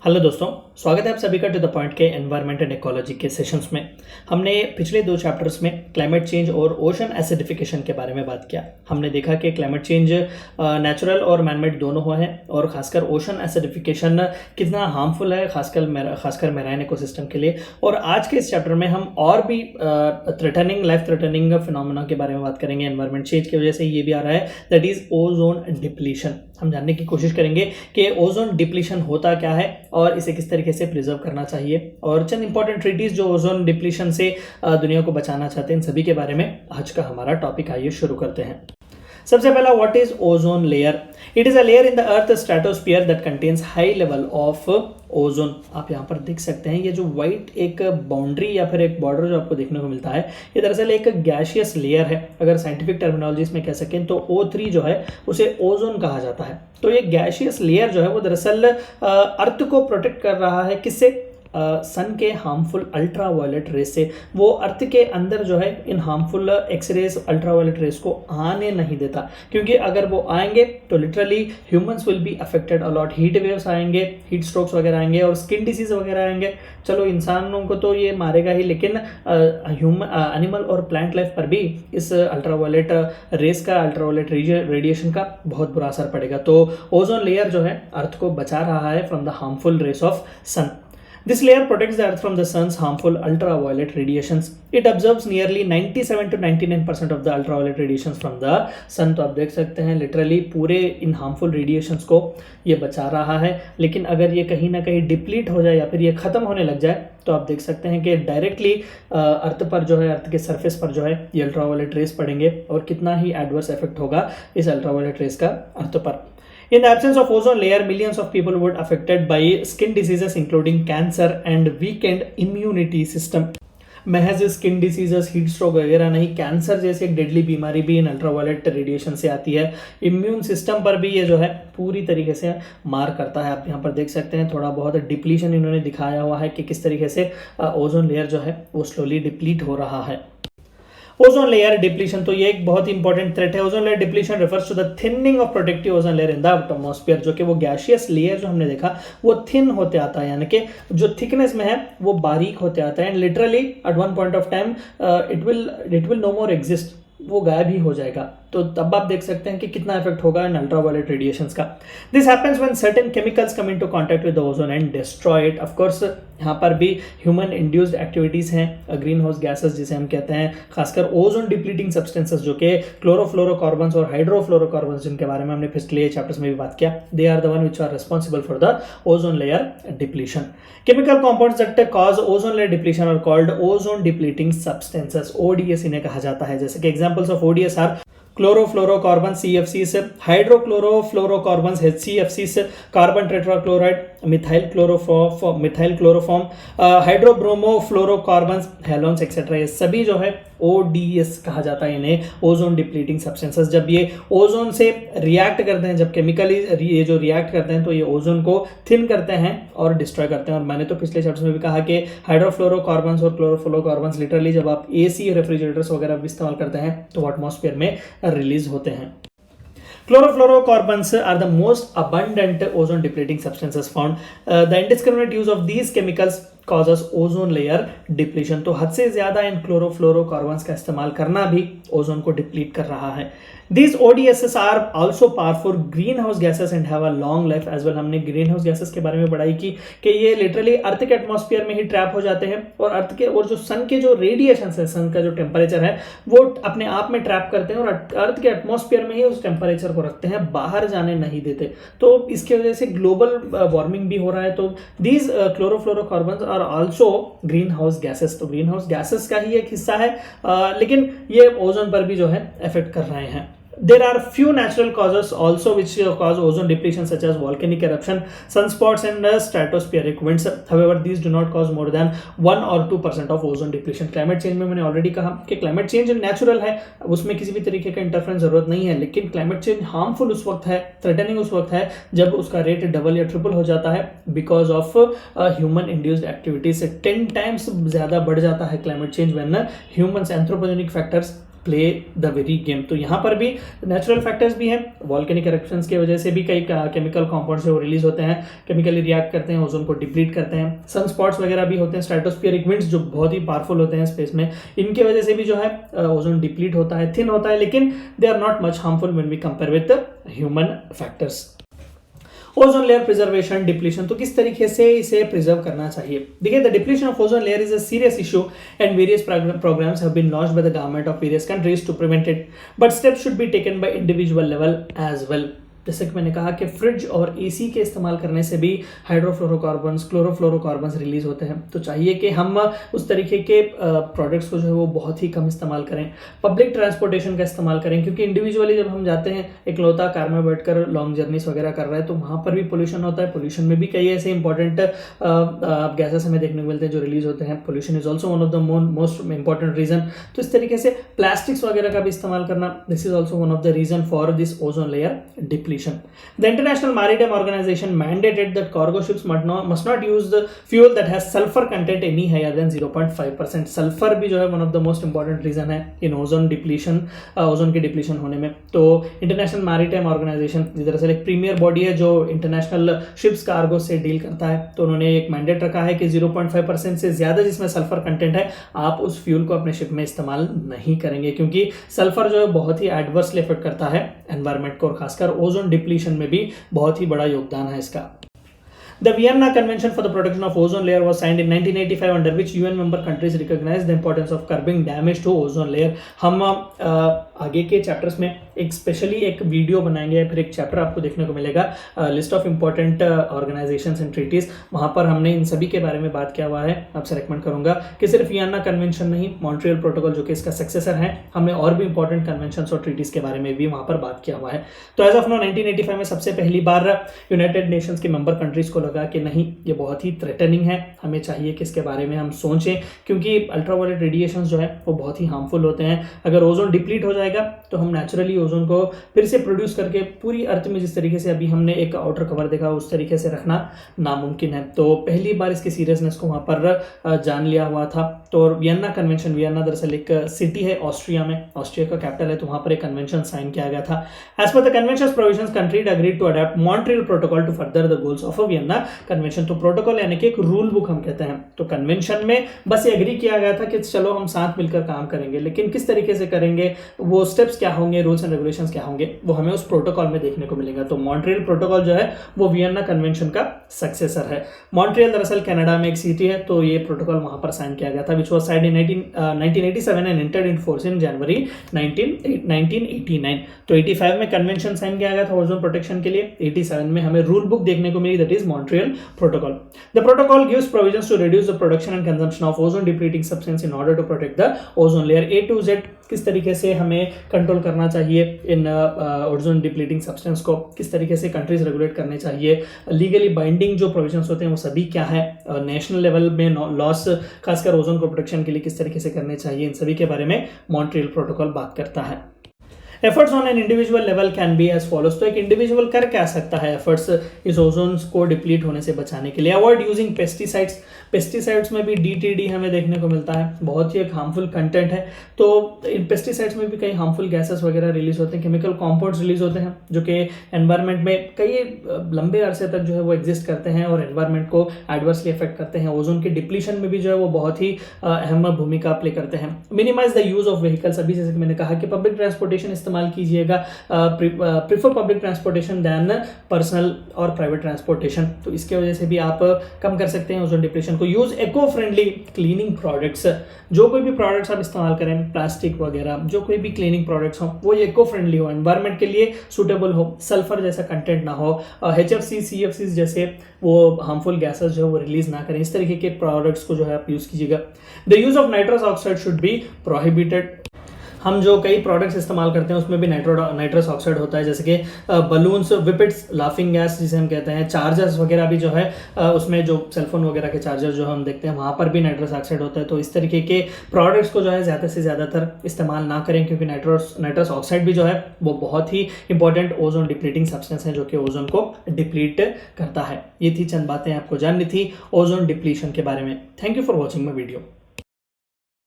Hello दोस्तों, स्वागत है आप सभी का टू द पॉइंट के एनवायरनमेंट एंड इकोलॉजी के सेशंस में। हमने पिछले 2 चैप्टर्स में क्लाइमेट चेंज और ओशन एसिडिफिकेशन के बारे में बात किया। हमने देखा कि क्लाइमेट चेंज नेचुरल और मैनमेड दोनों हुआ है और खासकर ओशन एसिडिफिकेशन कितना हार्मफुल है खासकर मैराइन इकोसिस्टम के लिए। और आज के इस चैप्टर में हम और भी लाइफ थ्रेटनिंग फिनोमेना के बारे में बात करेंगे। एनवायरनमेंट चेंज की वजह से ये भी आ रहा है, दैट इज ओजोन डिप्लीशन। हम जानने की कोशिश करेंगे कि ओजोन डिप्लीशन होता क्या है और इसे किस तरीके से प्रिजर्व करना चाहिए, और चंद इंपॉर्टेंट ट्रीटीज जो ओजोन डिप्लीशन से दुनिया को बचाना चाहते हैं, इन सभी के बारे में आज का हमारा टॉपिक। आइए शुरू करते हैं। सबसे पहला, what is ozone layer? It is a layer in the earth stratosphere that contains high level of ozone. आप यहाँ पर देख सकते हैं, ये जो व्हाइट एक बाउंड्री या फिर एक बॉर्डर जो आपको देखने को मिलता है, ये दरअसल एक गैशियस लेयर है। अगर साइंटिफिक टर्मिनोलॉजीज में कह सकें तो O3 जो है उसे ओजोन कहा जाता है। तो ये गैशियस लेयर जो है वो दरअसल अर्थ को प्रोटेक्ट कर रहा है। किससे? सन के हार्मफुल अल्ट्रावायलेट रेस से। वो अर्थ के अंदर जो है इन हार्मफुल एक्सरेज अल्ट्रावायलेट रेस को आने नहीं देता, क्योंकि अगर वो आएंगे तो literally humans will be affected a lot. Heat waves आएंगे, हीट स्ट्रोक्स वगैरह आएंगे और स्किन डिसीज वगैरह आएंगे। चलो इंसानों को तो ये मारेगा ही, लेकिन एनिमल और प्लांट लाइफ पर भी इस अल्ट्रावायलेट रेस का, अल्ट्रावायलेट रेडिएशन का बहुत बुरा असर पड़ेगा। तो ओजोन लेयर जो है अर्थ को बचा रहा है from the harmful rays of sun. This layer protects the earth from the sun's harmful ultraviolet radiations. It absorbs nearly 97 to 99% of the ultraviolet radiations from the sun. तो आप देख सकते हैं लिटरली पूरे इन हार्मफुल रेडिएशंस को ये बचा रहा है। लेकिन अगर ये कहीं ना कहीं डिप्लीट हो जाए या फिर ये खत्म होने लग जाए तो आप देख सकते हैं कि डायरेक्टली अर्थ पर जो है, अर्थ के सरफेस पर जो है ये अल्ट्रावायलेट रेस पड़ेंगे और कितना ही एडवर्स इफेक्ट होगा इस अल्ट्रावायलेट रेस का अर्थ पर। In the absence of ozone layer, millions of people would affected by skin diseases including cancer and weakened immunity system. महज स्किन डिसीजेस, हीट स्ट्रोक वगैरह नहीं, कैंसर जैसी एक डेडली बीमारी भी इन अल्ट्रावायलेट रेडिएशन से आती है। इम्यून सिस्टम पर भी ये जो है पूरी तरीके से मार करता है। आप यहाँ पर देख सकते हैं थोड़ा बहुत डिप्लीशन इन्होंने दिखाया हुआ है कि किस तरीके से ओजोन लेयर जो है वो स्लोली डिप्लीट हो रहा है। ओजोन लेयर डिप्लीशन, तो ये एक बहुत इंपॉर्टेंट थ्रेट है। Ozone layer depletion refers to the thinning of protective ozone layer in the atmosphere, जो कि वो गैशियस लेयर जो हमने देखा वो थिन होते आता है, यानी कि जो थिकनेस में है वो बारीक होते आता है। And literally at one point of time it will no more exist, वो गायब ही हो जाएगा। तो तब आप देख सकते हैं कि कितना इफेक्ट होगा इन अल्ट्रावायलेट रेडिएशंस का। This happens when certain chemicals come into contact with the ozone and destroy it. Of course यहाँ पर भी ह्यूमन इंड्यूस्ड एक्टिविटीज हैं, ग्रीन हाउस गैसेस जिसे हम कहते हैं, खासकर ओजोन डिप्लीटिंग सब्सटेंसेस जो कि क्लोरोफ्लोरोकार्बन्स और हाइड्रोफ्लोरोकार्बन्स, जिनके बारे में हमने पिछले चैप्टर्स में भी बात किया, they are the one which are responsible for the ozone layer depletion. Chemical compounds that cause ozone layer depletion are called ozone depleting substances. ODS इन्हें कहा जाता है। जैसे कि examples of ODS are chlorofluorocarbon CFCs, hydrochlorofluorocarbons HCFCs, carbon tetrachloride, methyl chloroform, hydrobromofluorocarbons, halons etcetera, ये सभी जो है ODS कहा जाता है इन्हें, ओजोन डिप्लीटिंग सब्सटेंसेस। जब ये ओजोन से रिएक्ट करते हैं, जब केमिकली ये जो रिएक्ट करते हैं तो ये ओजोन को थिन करते हैं और डिस्ट्रॉय करते हैं। और मैंने तो पिछले चैप्टर में भी कहा कि हाइड्रोफ्लोरोकार्बन्स और क्लोरोफ्लोरोकार्बन्स लिटरली जब आप AC रेफ्रिजरेटर्स वगैरह भी इस्तेमाल करते हैं तो एटमॉस्फेयर में रिलीज होते हैं। Chlorofluorocarbons are the most abundant ozone depleting substances found. The indiscriminate use of these chemicals causes ozone layer depletion. तो हद से ज्यादा इन क्लोरोफ्लोरोकार्बन्स का इस्तेमाल करना भी ओजोन को डिप्लीट कर रहा है। These ODSs are also powerful greenhouse gases and have a long life as well. हमने ग्रीन हाउस गैसेस के बारे में पढ़ाई की कि ये लिटरली अर्थ के एटमॉस्फेयर में ही ट्रैप हो जाते हैं और अर्थ के और जो सन के जो रेडिएशन है, सन का जो टेम्परेचर है वो अपने आप में ट्रैप करते हैं और अर्थ के एटमॉस्फेयर में ही उस टेम्परेचर को रखते हैं, बाहर जाने नहीं देते। तो इसकी वजह से ग्लोबल वार्मिंग भी हो रहा है। तो these chlorofluorocarbons are also greenhouse gases. तो ग्रीन हाउस गैसेस का ही एक हिस्सा है, लेकिन ये ओजोन पर भी जो है इफेक्ट कर रहे हैं। There are few natural causes also which cause ozone depletion, such as volcanic eruption, sunspots and stratospheric winds. However, these do not cause more than 1 or 2% of ozone depletion. Climate change में मैंने already कहा कि climate change natural है, उसमें किसी भी तरीके का इंटरफेरेंस जरूरत नहीं है, लेकिन climate change हार्मफुल उस वक्त है, थ्रेटनिंग उस वक्त है जब उसका रेट डबल या ट्रिपल हो जाता है because of human induced activities. 10 times ज्यादा बढ़ जाता है climate change when humans anthropogenic factors play the very game. तो यहाँ पर भी नेचुरल फैक्टर्स भी हैं, वॉल्केनिक इरप्शंस की वजह से भी कई केमिकल कंपाउंड्स वो रिलीज होते हैं, केमिकली रिएक्ट करते हैं, ओजोन को डिप्लीट करते हैं। सन स्पॉट्स वगैरह भी होते हैं, स्ट्रेटोस्फियरिक विंड्स जो बहुत ही पावरफुल होते हैं स्पेस में, इनकी वजह से भी जो है ओजोन डिप्लीट होता है, थिन होता है, लेकिन they are not much harmful when we compare with human factors. Ozone layer preservation depletion, तो किस तरीके से इसे प्रिजर्व करना चाहिए। देखिए, the depletion of ozone layer is a serious issue and various programmes have been launched by the government of various countries to prevent it, but steps should be taken by individual level as well. जैसे कि मैंने कहा कि fridge और AC के इस्तेमाल करने से भी हाइड्रोफ्लोरोकार्बन्स, क्लोरोफ्लोरोकार्बन्स रिलीज होते हैं, तो चाहिए कि हम उस तरीके के प्रोडक्ट्स को जो है वो बहुत ही कम इस्तेमाल करें। पब्लिक ट्रांसपोर्टेशन का इस्तेमाल करें, क्योंकि इंडिविजुअली जब हम जाते हैं इकलौता कार में बैठकर लॉन्ग जर्नीस वगैरह कर रहे हैं, तो वहाँ पर भी पोल्यूशन होता है। पोल्यूशन में भी कई ऐसे इंपॉर्टेंट गैसेस हमें देखने को मिलते हैं जो रिलीज होते हैं। Pollution is also one of the most important reason. तो इस तरीके से प्लास्टिक्स वगैरह का भी इस्तेमाल करना, this is also one of the reason for this ozone layer depletion. The International Maritime Organization mandated that cargo ships must not use the fuel that has sulfur content any higher than 0.5%. Sulfur भी जो है one of the most important reason है in ozone depletion, ozone के depletion होने में। तो international maritime organisation दरअसल एक प्रीमियर बॉडी है जो इंटरनेशनल शिप्स कार्गो से डील करता है, तो उन्होंने एक मैंडेट रखा है कि 0.5% से ज्यादा जिसमें सल्फर कंटेंट है, आप उस फ्यूल को अपने शिप में इस्तेमाल नहीं करेंगे, क्योंकि सल्फर जो है बहुत ही एडवर्सली इफेक्ट करता है एनवायरमेंट को, और खासकर ओजोन डिप्लीशन में भी बहुत ही बड़ा योगदान है इसका। The Vienna Convention for the Protection of Ozone Layer was signed in 1985, under which UN member countries recognized the importance of curbing damage to ozone layer. हम आगे के चैप्टर्स में एक स्पेशली एक वीडियो बनाएंगे, फिर एक चैप्टर आपको देखने को मिलेगा list of important organisations and treaties, वहाँ पर हमने इन सभी के बारे में बात किया हुआ है। आपसे रेकमेंड करूंगा कि सिर्फ वियना कन्वेंशन नहीं, मॉन्ट्रियल प्रोटोकॉल जो कि इसका सक्सेसर है, हमने और भी इंपॉर्टेंट कन्वेंशंस और ट्रीटीज के बारे में भी वहाँ पर बात किया हुआ है। तो एज ऑफ नाउ 1985 में सबसे पहली बार यूनाइटेड नेशंस के मेंबर कंट्रीज को लगा कि नहीं, ये बहुत ही थ्रेटनिंग है, हमें चाहिए कि इसके बारे में हम सोचें, क्योंकि अल्ट्रावायलेट रेडिएशन जो है वो बहुत ही हार्मफुल होते हैं। अगर ओजोन डिप्लीट हो जाएगा तो हम नेचुरली ओजोन को फिर से प्रोड्यूस करके पूरी अर्थ में जिस तरीके से अभी हमने एक आउटर कवर देखा उस तरीके से रखना नामुमकिन है। तो पहली बार इसकी सीरियसनेस को वहाँ पर जान लिया हुआ था। तो वियना कन्वेंशन, वियना दरअसल एक सिटी है ऑस्ट्रिया में, ऑस्ट्रिया का कैपिटल है, तो वहाँ पर एक कन्वेंशन साइन किया गया था। As per the convention provisions country agreed to adopt Montreal Protocol to further the goals of Vienna Convention. तो प्रोटोकॉल यानी कि एक रूल बुक हम कहते हैं। तो कन्वेंशन में बस ये एग्री किया गया था कि चलो हम साथ मिलकर काम करेंगे, लेकिन किस तरीके से करेंगे, वो स्टेप्स क्या होंगे, रूल्स एंड रेगुलेशंस क्या होंगे, वो हमें उस प्रोटोकॉल में देखने को मिलेगा। तो मॉन्ट्रियल प्रोटोकॉल जो है वो वियना कन्वेंशन का सक्सेसर है। मॉन्ट्रियल दरअसल कनाडा में एक सिटी है, तो ये प्रोटोकॉल वहां पर साइन किया गया था, which was signed in 1987 and entered in force in January 1989। तो 85 में कन्वेंशन साइन किया गया था ओजोन प्रोटेक्शन के लिए, 87 में हमें रूल बुक देखने को मिली, that is Montreal protocol. The protocol gives provisions to reduce the production and consumption of ozone depleting substance in order to protect the ozone layer. A to Z किस तरीके से हमें कंट्रोल करना चाहिए इन ozone depleting substance को, किस तरीके से कंट्रीज रेगुलेट करने चाहिए, लीगली बाइंडिंग जो प्रोविजंस होते हैं वो सभी क्या है, नेशनल लेवल में लॉस खासकर ओजोन को प्रोटेक्शन के लिए किस तरीके से करने चाहिए, इन सभी के बारे में मॉन्ट्रियल प्रोटोकॉल बात करता है। Efforts on an individual level can be as follows. तो एक इंडिविजुअल कर क्या सकता है एफर्ट्स इस ओजोन को डिप्लीट होने से बचाने के लिए। अवॉइड यूजिंग पेस्टिसाइड्स, पेस्टिसाइड्स में भी DTD हमें देखने को मिलता है, बहुत ही एक हार्मफुल कंटेंट है। तो इन पेस्टिसाइड्स में भी कई हार्मफुल गैसेस वगैरह रिलीज होते हैं, केमिकल कॉम्पाउंड्स रिलीज होते हैं जो कि एनवायरनमेंट में कई लंबे अरसे तक जो है वो एग्जिस्ट करते हैं और एनवायरनमेंट को एडवर्सली इफेक्ट करते हैं। ओजोन के डिप्लीशन में भी जो है वो बहुत ही अहम भूमिका प्ले करते हैं। Minimise the use of vehicles, अभी जैसे कि मैंने कहा कि पब्लिक ट्रांसपोर्टेशन इस्तेमाल कीजिएगा, prefer public transportation than personal और प्राइवेट ट्रांसपोर्टेशन। तो इसके वजह से भी आप कम कर सकते हैं ओजोन डिप्लीशन को। Use eco friendly cleaning products, जो कोई भी प्रोडक्ट्स आप इस्तेमाल करें, प्लास्टिक वगैरह जो कोई भी क्लीनिंग प्रोडक्ट्स हो वो इको फ्रेंडली हो, एनवायरनमेंट के लिए सूटेबल हो, सल्फर जैसा कंटेंट ना हो, HFC CFCs जैसे वो हार्मफुल गैसेस जो है वो रिलीज ना करें, इस तरीके के प्रोडक्ट्स को जो है आप यूज कीजिएगा। The use of nitrous oxide should be prohibited. हम जो कई प्रोडक्ट्स इस्तेमाल करते हैं उसमें भी नाइट्रस ऑक्साइड होता है, जैसे कि बलून्स, विपिट्स, लाफिंग गैस जिसे हम कहते हैं, चार्जर्स वगैरह भी जो है उसमें जो सेलफोन वगैरह के चार्जर जो हम देखते हैं वहाँ पर भी नाइट्रस ऑक्साइड होता है। तो इस तरीके के प्रोडक्ट्स को जो है ज़्यादा से ज़्यादातर इस्तेमाल ना करें, क्योंकि नाइट्रस ऑक्साइड भी जो है वो बहुत ही इंपॉर्टेंट ओजोन डिप्लीटिंग सब्सटेंस है जो कि ओजोन को डिप्लीट करता है। ये थी चंद बातें आपको जाननी थी ओजोन डिप्लीशन के बारे में। Thank you for watching my video.